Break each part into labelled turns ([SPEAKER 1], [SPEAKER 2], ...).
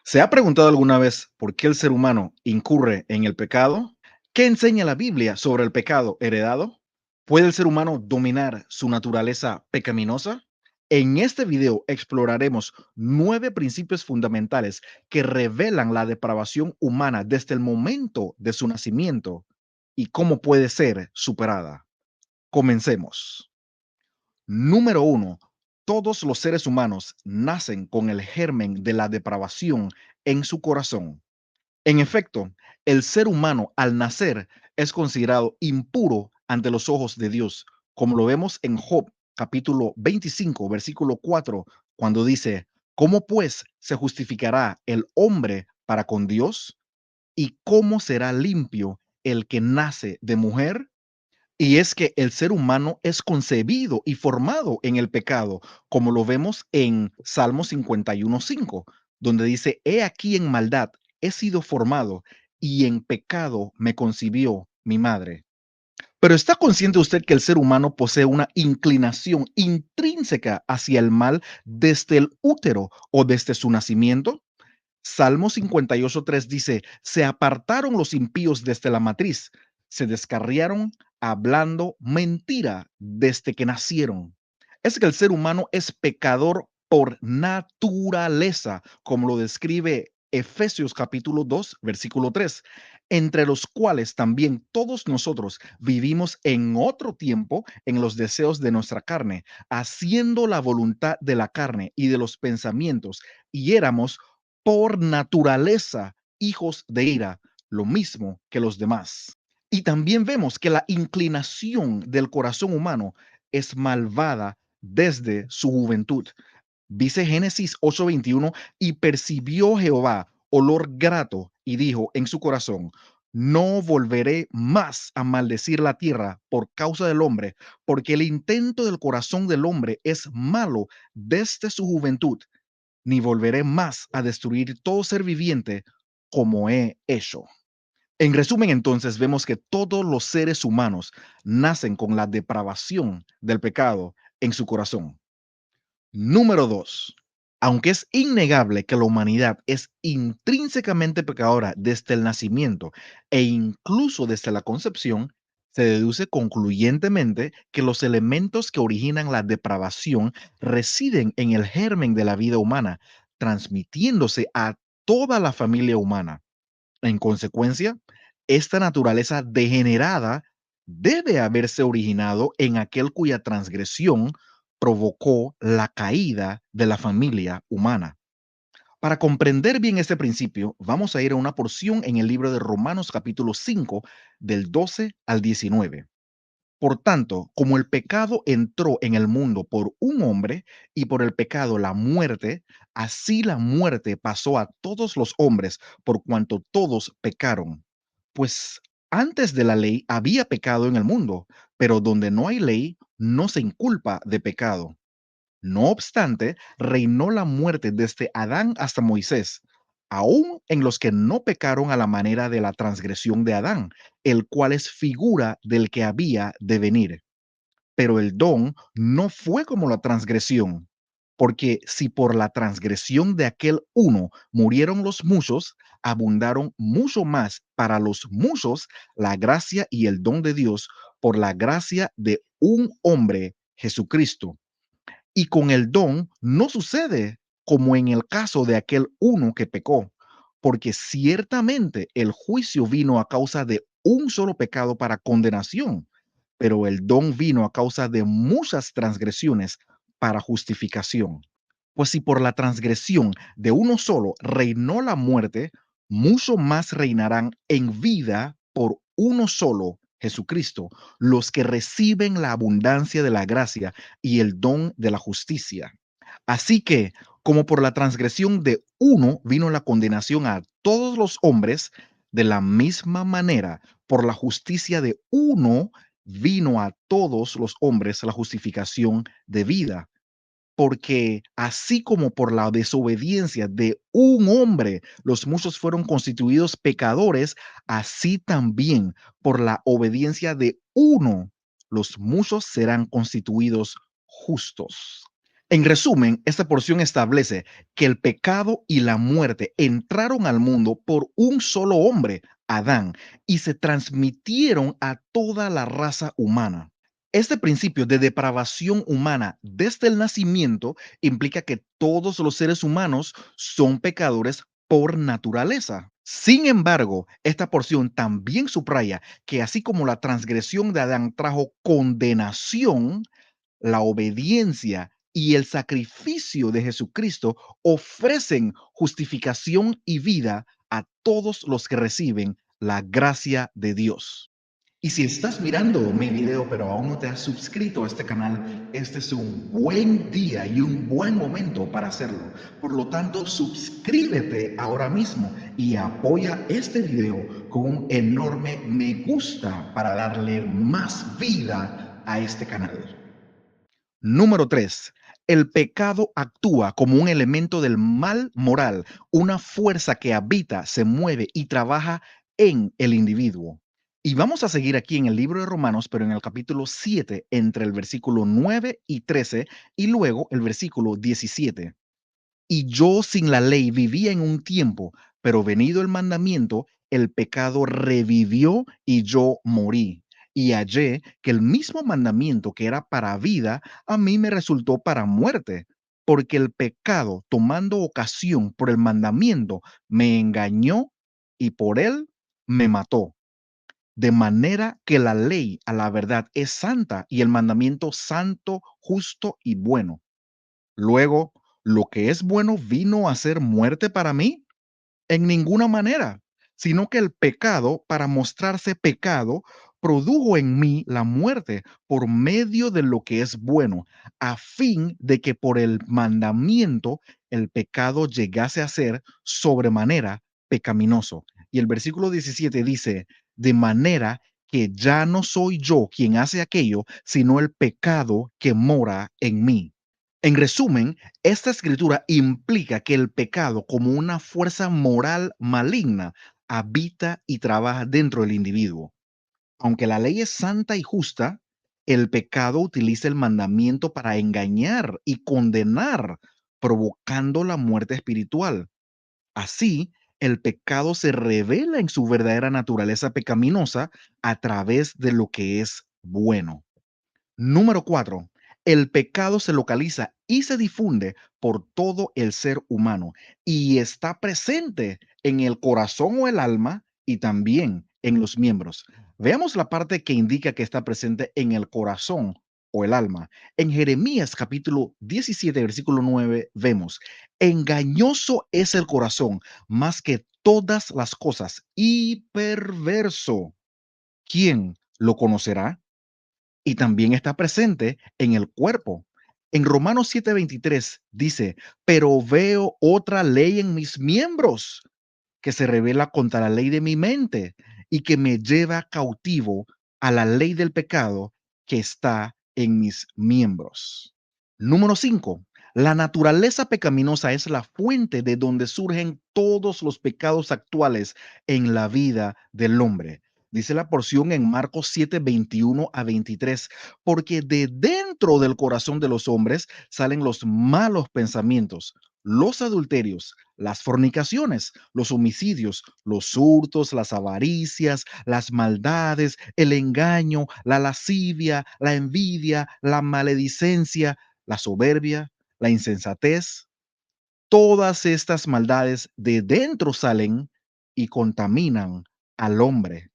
[SPEAKER 1] ¿Se ha preguntado alguna vez por qué el ser humano incurre en el pecado? ¿Qué enseña la Biblia sobre el pecado heredado? ¿Puede el ser humano dominar su naturaleza pecaminosa? En este video exploraremos 9 principios fundamentales que revelan la depravación humana desde el momento de su nacimiento y cómo puede ser superada. Comencemos. Número uno, todos los seres humanos nacen con el germen de la depravación en su corazón. En efecto, el ser humano al nacer es considerado impuro ante los ojos de Dios, como lo vemos en Job capítulo 25, versículo 4, cuando dice, ¿cómo pues se justificará el hombre para con Dios? ¿Y cómo será limpio el que nace de mujer? Y es que el ser humano es concebido y formado en el pecado, como lo vemos en Salmo 51:5, donde dice, he aquí en maldad he sido formado y en pecado me concibió mi madre. Pero ¿está consciente usted que el ser humano posee una inclinación intrínseca hacia el mal desde el útero o desde su nacimiento? Salmo 58:3 dice, se apartaron los impíos desde la matriz, se descarriaron hablando mentira desde que nacieron. Es que el ser humano es pecador por naturaleza, como lo describe Efesios capítulo 2, versículo 3, entre los cuales también todos nosotros vivimos en otro tiempo en los deseos de nuestra carne, haciendo la voluntad de la carne y de los pensamientos, y éramos por naturaleza hijos de ira, lo mismo que los demás. Y también vemos que la inclinación del corazón humano es malvada desde su juventud. Dice Génesis 8:21, y percibió Jehová olor grato y dijo en su corazón, no volveré más a maldecir la tierra por causa del hombre, porque el intento del corazón del hombre es malo desde su juventud, ni volveré más a destruir todo ser viviente como he hecho. En resumen, entonces, vemos que todos los seres humanos nacen con la depravación del pecado en su corazón. Número 2. Aunque es innegable que la humanidad es intrínsecamente pecadora desde el nacimiento e incluso desde la concepción, se deduce concluyentemente que los elementos que originan la depravación residen en el germen de la vida humana, transmitiéndose a toda la familia humana. En consecuencia, esta naturaleza degenerada debe haberse originado en aquel cuya transgresión provocó la caída de la familia humana. Para comprender bien este principio, vamos a ir a una porción en el libro de Romanos capítulo 5, del 12 al 19. Por tanto, como el pecado entró en el mundo por un hombre y por el pecado la muerte, así la muerte pasó a todos los hombres por cuanto todos pecaron. Pues antes de la ley había pecado en el mundo, pero donde no hay ley, no se inculpa de pecado. No obstante, reinó la muerte desde Adán hasta Moisés, aun en los que no pecaron a la manera de la transgresión de Adán, el cual es figura del que había de venir. Pero el don no fue como la transgresión, porque si por la transgresión de aquel uno murieron los muchos, abundaron mucho más para los muchos la gracia y el don de Dios por la gracia de un hombre, Jesucristo. Y con el don no sucede como en el caso de aquel uno que pecó, porque ciertamente el juicio vino a causa de un solo pecado para condenación, pero el don vino a causa de muchas transgresiones para justificación. Pues si por la transgresión de uno solo reinó la muerte, mucho más reinarán en vida por uno solo, Jesucristo, los que reciben la abundancia de la gracia y el don de la justicia. Así que, como por la transgresión de uno vino la condenación a todos los hombres, de la misma manera, por la justicia de uno vino a todos los hombres la justificación de vida. Porque así como por la desobediencia de un hombre los muchos fueron constituidos pecadores, así también por la obediencia de uno los muchos serán constituidos justos. En resumen, esta porción establece que el pecado y la muerte entraron al mundo por un solo hombre, Adán, y se transmitieron a toda la raza humana. Este principio de depravación humana desde el nacimiento implica que todos los seres humanos son pecadores por naturaleza. Sin embargo, esta porción también subraya que así como la transgresión de Adán trajo condenación, la obediencia y el sacrificio de Jesucristo ofrecen justificación y vida a todos los que reciben la gracia de Dios. Y si estás mirando mi video pero aún no te has suscrito a este canal, este es un buen día y un buen momento para hacerlo. Por lo tanto, suscríbete ahora mismo y apoya este video con un enorme me gusta para darle más vida a este canal. Número 3. El pecado actúa como un elemento del mal moral, una fuerza que habita, se mueve y trabaja en el individuo. Y vamos a seguir aquí en el libro de Romanos, pero en el capítulo 7, entre el versículo 9 y 13, y luego el versículo 17. Y yo sin la ley vivía en un tiempo, pero venido el mandamiento, el pecado revivió y yo morí. Y hallé que el mismo mandamiento que era para vida, a mí me resultó para muerte, porque el pecado, tomando ocasión por el mandamiento, me engañó y por él me mató. De manera que la ley a la verdad es santa y el mandamiento santo, justo y bueno. Luego, ¿lo que es bueno vino a ser muerte para mí? En ninguna manera, sino que el pecado, para mostrarse pecado, produjo en mí la muerte por medio de lo que es bueno, a fin de que por el mandamiento el pecado llegase a ser sobremanera pecaminoso. Y el versículo 17 dice, de manera que ya no soy yo quien hace aquello, sino el pecado que mora en mí. En resumen, esta escritura implica que el pecado, como una fuerza moral maligna, habita y trabaja dentro del individuo. Aunque la ley es santa y justa, el pecado utiliza el mandamiento para engañar y condenar, provocando la muerte espiritual. Así, el pecado se revela en su verdadera naturaleza pecaminosa a través de lo que es bueno. Número 4. El pecado se localiza y se difunde por todo el ser humano y está presente en el corazón o el alma y también en los miembros. Veamos la parte que indica que está presente en el corazón o el alma. En Jeremías capítulo 17, versículo 9, vemos, engañoso es el corazón más que todas las cosas y perverso. ¿Quién lo conocerá? Y también está presente en el cuerpo. En Romanos 7:23 dice, pero veo otra ley en mis miembros que se revela contra la ley de mi mente y que me lleva cautivo a la ley del pecado que está en mis miembros. Número 5. La naturaleza pecaminosa es la fuente de donde surgen todos los pecados actuales en la vida del hombre. Dice la porción en Marcos 7:21 a 23, porque de dentro del corazón de los hombres salen los malos pensamientos, los adulterios, las fornicaciones, los homicidios, los hurtos, las avaricias, las maldades, el engaño, la lascivia, la envidia, la maledicencia, la soberbia, la insensatez. Todas estas maldades de dentro salen y contaminan al hombre.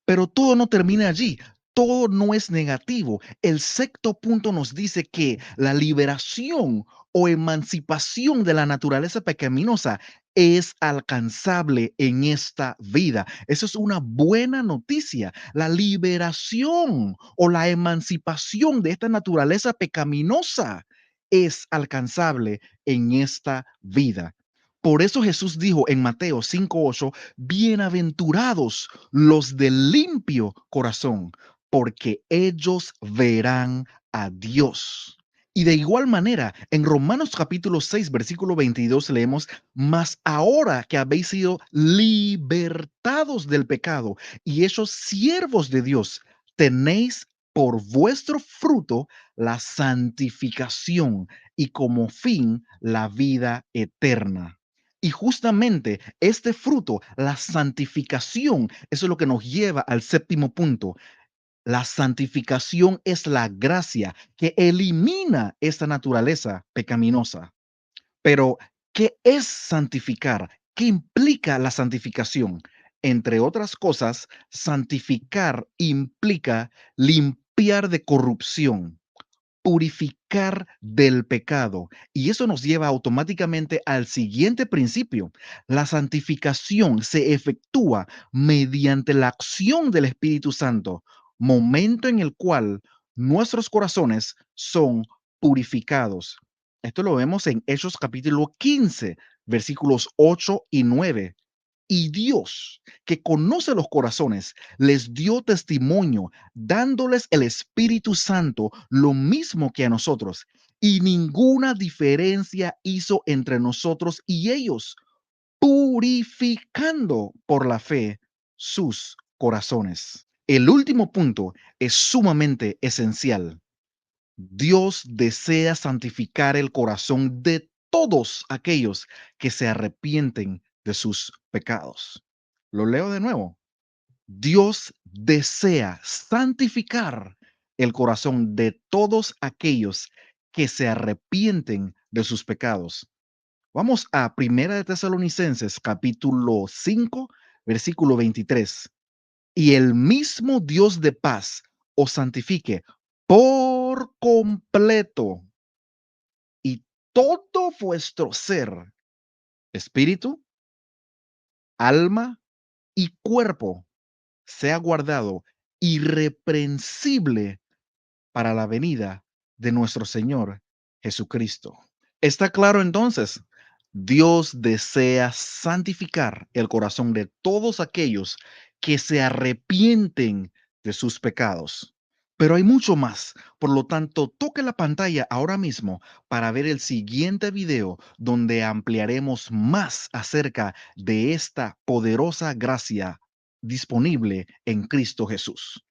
[SPEAKER 1] Pero todo no termina allí. Todo no es negativo. El sexto punto nos dice que la liberación o emancipación de la naturaleza pecaminosa es alcanzable en esta vida. Eso es una buena noticia. La liberación o la emancipación de esta naturaleza pecaminosa es alcanzable en esta vida. Por eso Jesús dijo en Mateo 5:8, bienaventurados los de limpio corazón, porque ellos verán a Dios. Y de igual manera, en Romanos capítulo 6, versículo 22 leemos, mas ahora que habéis sido libertados del pecado y hechos siervos de Dios, tenéis por vuestro fruto la santificación y como fin la vida eterna. Y justamente este fruto, la santificación, eso es lo que nos lleva al séptimo punto. La santificación es la gracia que elimina esta naturaleza pecaminosa. Pero, ¿qué es santificar? ¿Qué implica la santificación? Entre otras cosas, santificar implica limpiar de corrupción, purificar del pecado. Y eso nos lleva automáticamente al siguiente principio. La santificación se efectúa mediante la acción del Espíritu Santo, momento en el cual nuestros corazones son purificados. Esto lo vemos en Hechos capítulo 15, versículos 8 y 9. Y Dios, que conoce los corazones, les dio testimonio, dándoles el Espíritu Santo, lo mismo que a nosotros. Y ninguna diferencia hizo entre nosotros y ellos, purificando por la fe sus corazones. El último punto es sumamente esencial. Dios desea santificar el corazón de todos aquellos que se arrepienten de sus pecados. Lo leo de nuevo. Dios desea santificar el corazón de todos aquellos que se arrepienten de sus pecados. Vamos a Primera de Tesalonicenses capítulo 5, versículo 23. Y el mismo Dios de paz os santifique por completo y todo vuestro ser, espíritu, alma y cuerpo sea guardado irreprensible para la venida de nuestro Señor Jesucristo. Está claro entonces, Dios desea santificar el corazón de todos aquellos que se arrepienten de sus pecados. Pero hay mucho más. Por lo tanto, toque la pantalla ahora mismo para ver el siguiente video donde ampliaremos más acerca de esta poderosa gracia disponible en Cristo Jesús.